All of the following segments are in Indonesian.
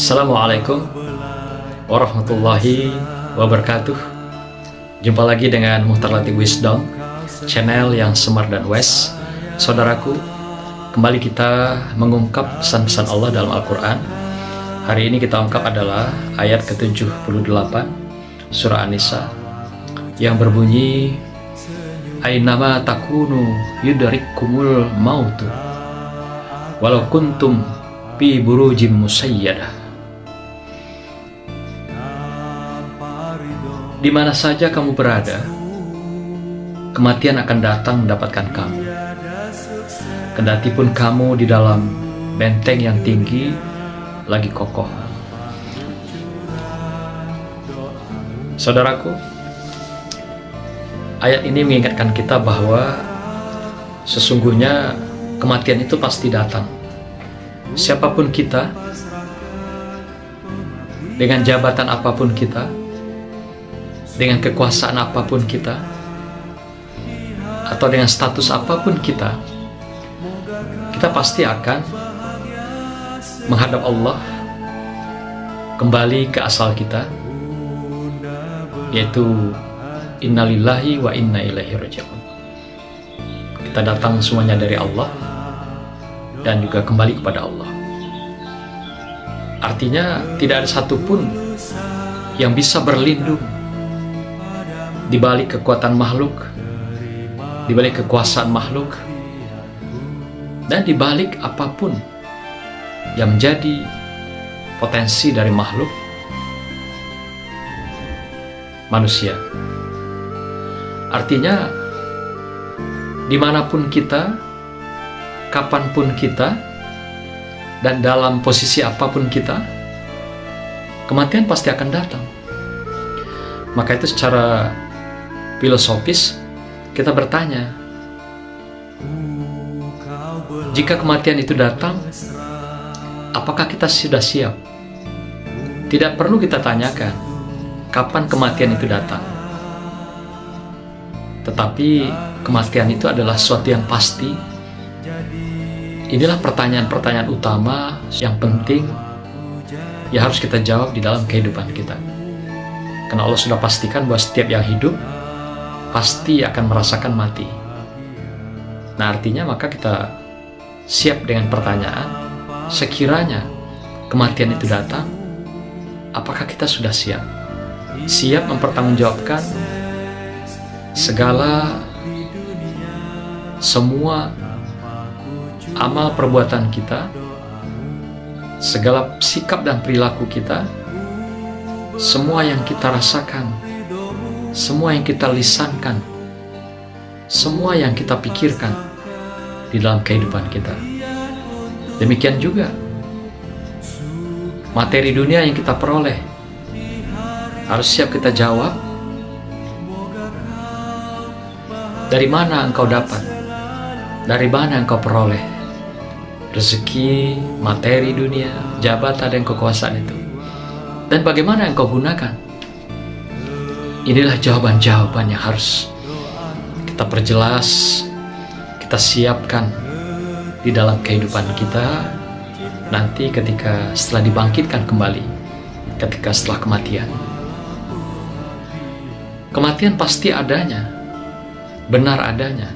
Assalamualaikum warahmatullahi wabarakatuh. Jumpa lagi dengan Muhtar Latif Wisdom, channel yang semar dan wise. Saudaraku, kembali kita mengungkap pesan-pesan Allah dalam Al-Quran. Hari ini kita ungkap adalah ayat ke-78 surah An-Nisa yang berbunyi, Ainama takunu yudrikkumul mautu walau kuntum fi burujim musayyadah. Di mana saja kamu berada, kematian akan datang mendapatkan kamu. Kendati pun kamu di dalam benteng yang tinggi lagi kokoh. Saudaraku, ayat ini mengingatkan kita bahwa sesungguhnya kematian itu pasti datang. Siapapun kita, dengan jabatan apapun kita, dengan kekuasaan apapun kita, atau dengan status apapun kita pasti akan menghadap Allah, kembali ke asal kita, yaitu innalillahi wa inna ilaihi raji'un. Kita datang semuanya dari Allah dan juga kembali kepada Allah. Artinya tidak ada satupun yang bisa berlindung di balik kekuatan makhluk, di balik kekuasaan makhluk, dan di balik apapun yang menjadi potensi dari makhluk manusia. Artinya dimanapun kita, kapanpun kita, dan dalam posisi apapun kita, kematian pasti akan datang. Maka itu secara filosofis kita bertanya, jika kematian itu datang, apakah kita sudah siap? Tidak perlu kita tanyakan kapan kematian itu datang, tetapi kematian itu adalah sesuatu yang pasti. Inilah pertanyaan-pertanyaan utama yang penting yang harus kita jawab di dalam kehidupan kita. Karena Allah sudah pastikan bahwa setiap yang hidup pasti akan merasakan mati. Nah, artinya maka kita siap dengan pertanyaan, sekiranya kematian itu datang, apakah kita sudah siap? Siap mempertanggungjawabkan semua amal perbuatan kita, segala sikap dan perilaku kita, semua yang kita rasakan, semua yang kita lisankan, semua yang kita pikirkan di dalam kehidupan kita. Demikian juga materi dunia yang kita peroleh, harus siap kita jawab, dari mana engkau dapat, dari mana engkau peroleh rezeki, materi dunia, jabatan dan kekuasaan itu, dan bagaimana engkau gunakan. Inilah jawaban-jawaban yang harus kita perjelas, kita siapkan di dalam kehidupan kita nanti ketika setelah dibangkitkan kembali, ketika setelah kematian. Kematian pasti adanya, benar adanya,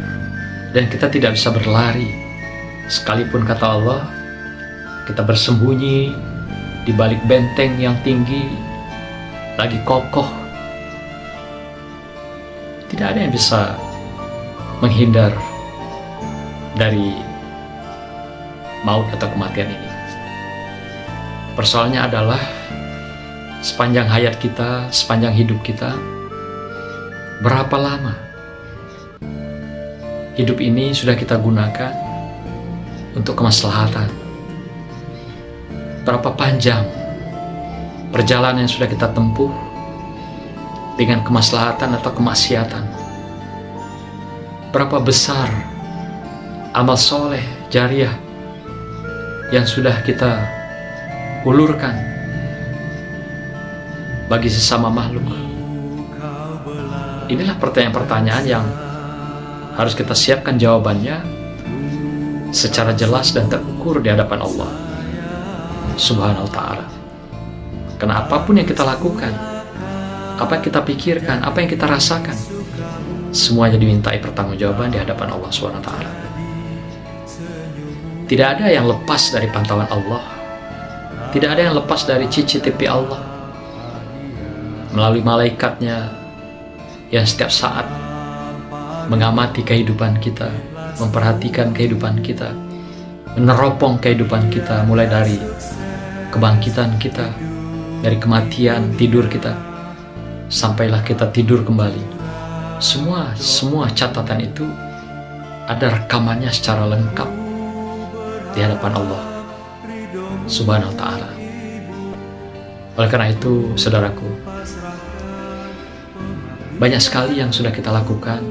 dan kita tidak bisa berlari. Sekalipun kata Allah, kita bersembunyi di balik benteng yang tinggi, lagi kokoh, tidak ada yang bisa menghindar dari maut atau kematian ini. Persoalannya adalah sepanjang hayat kita, sepanjang hidup kita, berapa lama hidup ini sudah kita gunakan untuk kemaslahatan? Berapa panjang perjalanan yang sudah kita tempuh dengan kemaslahatan atau kemaksiatan? Berapa besar amal soleh jariah yang sudah kita ulurkan bagi sesama makhluk? Inilah pertanyaan-pertanyaan yang harus kita siapkan jawabannya secara jelas dan terukur di hadapan Allah Subhanahu wa ta'ala. Karena apapun yang kita lakukan, apa yang kita pikirkan, apa yang kita rasakan, semuanya dimintai pertanggungjawaban di hadapan Allah SWT. Tidak ada yang lepas dari pantauan Allah. Tidak ada yang lepas dari CCTV Allah. Melalui malaikatnya yang setiap saat mengamati kehidupan kita, memperhatikan kehidupan kita, meneropong kehidupan kita, mulai dari kebangkitan kita, dari kematian, tidur kita, sampailah kita tidur kembali. Semua catatan itu ada rekamannya secara lengkap di hadapan Allah Subhanahu wa ta'ala. Oleh karena itu, saudaraku, banyak sekali yang sudah kita lakukan,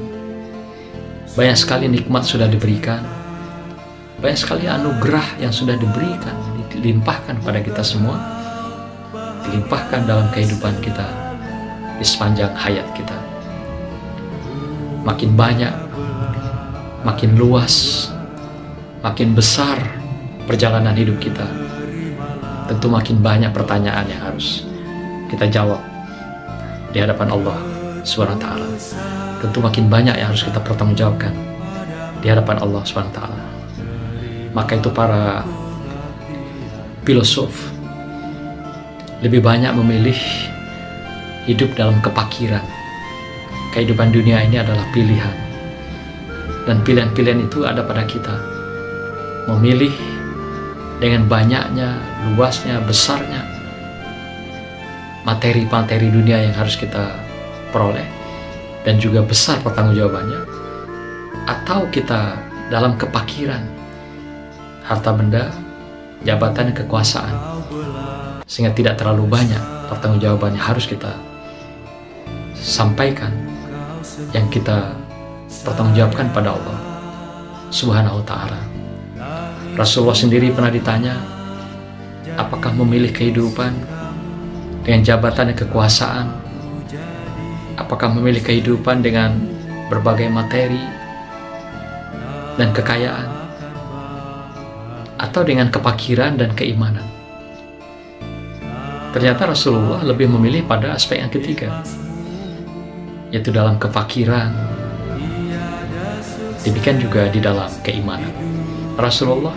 banyak sekali nikmat sudah diberikan, banyak sekali anugerah yang sudah diberikan, dilimpahkan pada kita semua, dilimpahkan dalam kehidupan kita di sepanjang hayat kita. Makin banyak, makin luas, makin besar perjalanan hidup kita, tentu makin banyak pertanyaan yang harus kita jawab di hadapan Allah Subhanahu wa ta'ala. Tentu makin banyak yang harus kita pertanggungjawabkan di hadapan Allah Subhanahu wa ta'ala. Maka itu para filosof lebih banyak memilih hidup dalam kepakiran. Kehidupan dunia ini adalah pilihan, dan pilihan-pilihan itu ada pada kita. Memilih dengan banyaknya, luasnya, besarnya materi-materi dunia yang harus kita peroleh, dan juga besar pertanggungjawabannya, atau kita dalam kepakiran harta benda, jabatan, kekuasaan, sehingga tidak terlalu banyak pertanggungjawabannya harus kita sampaikan, yang kita pertanggungjawabkan pada Allah Subhanahu wa ta'ala. Rasulullah sendiri pernah ditanya, apakah memilih kehidupan dengan jabatan dan kekuasaan, apakah memilih kehidupan dengan berbagai materi dan kekayaan, atau dengan kepakiran dan keimanan? Ternyata Rasulullah lebih memilih pada aspek yang ketiga, yaitu dalam kefakiran, demikian juga di dalam keimanan. Rasulullah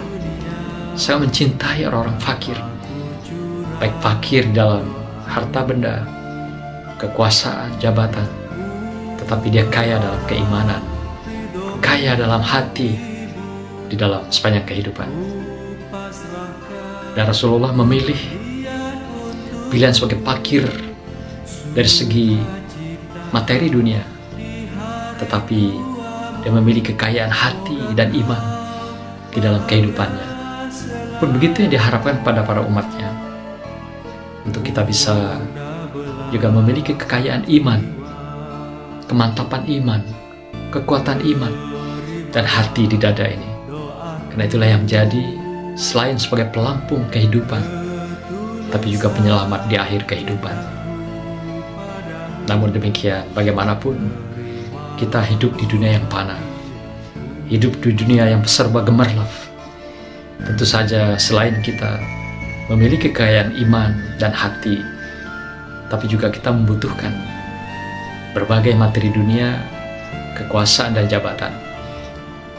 sangat mencintai orang-orang fakir, baik fakir dalam harta benda, kekuasaan, jabatan, tetapi dia kaya dalam keimanan, kaya dalam hati, di dalam sepanjang kehidupan. Dan Rasulullah memilih pilihan sebagai fakir dari segi materi dunia, tetapi dia memiliki kekayaan hati dan iman di dalam kehidupannya. Pun begitu yang diharapkan pada para umatnya, untuk kita bisa juga memiliki kekayaan iman, kemantapan iman, kekuatan iman, dan hati di dada ini. Karena itulah yang menjadi selain sebagai pelampung kehidupan, tapi juga penyelamat di akhir kehidupan. Namun demikian, bagaimanapun kita hidup di dunia yang fana, hidup di dunia yang serba gemerlap. Tentu saja selain kita memiliki kekayaan iman dan hati, tapi juga kita membutuhkan berbagai materi dunia, kekuasaan dan jabatan.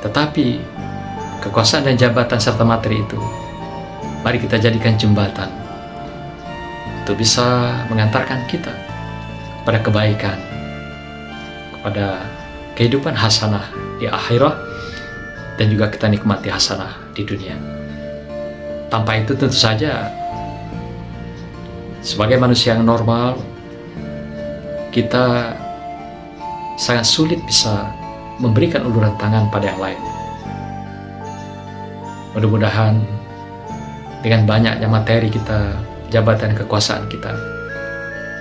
Tetapi kekuasaan dan jabatan serta materi itu, mari kita jadikan jembatan untuk bisa mengantarkan kita pada kebaikan, kepada kehidupan hasanah di akhirat, dan juga kita nikmati hasanah di dunia. Tanpa itu tentu saja sebagai manusia yang normal, kita sangat sulit bisa memberikan uluran tangan pada yang lain. Mudah-mudahan dengan banyaknya materi kita, jabatan, kekuasaan kita,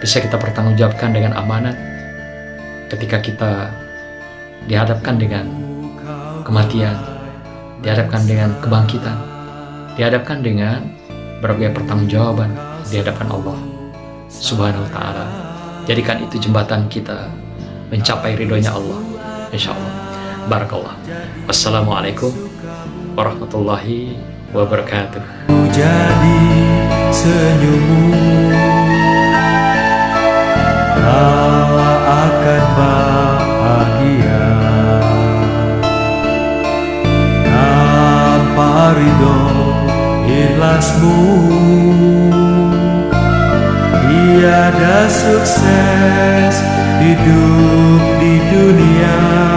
bisa kita pertanggungjawabkan dengan amanat ketika kita dihadapkan dengan kematian, dihadapkan dengan kebangkitan, dihadapkan dengan berbagai pertanggungjawaban di hadapan Allah Subhanahu wa ta'ala. Jadikan itu jembatan kita mencapai ridhonya Allah, insyaallah. Barakallah. Wassalamualaikum warahmatullahi wabarakatuh. Jadi senyummu jelasmu. Tiada sukses hidup di dunia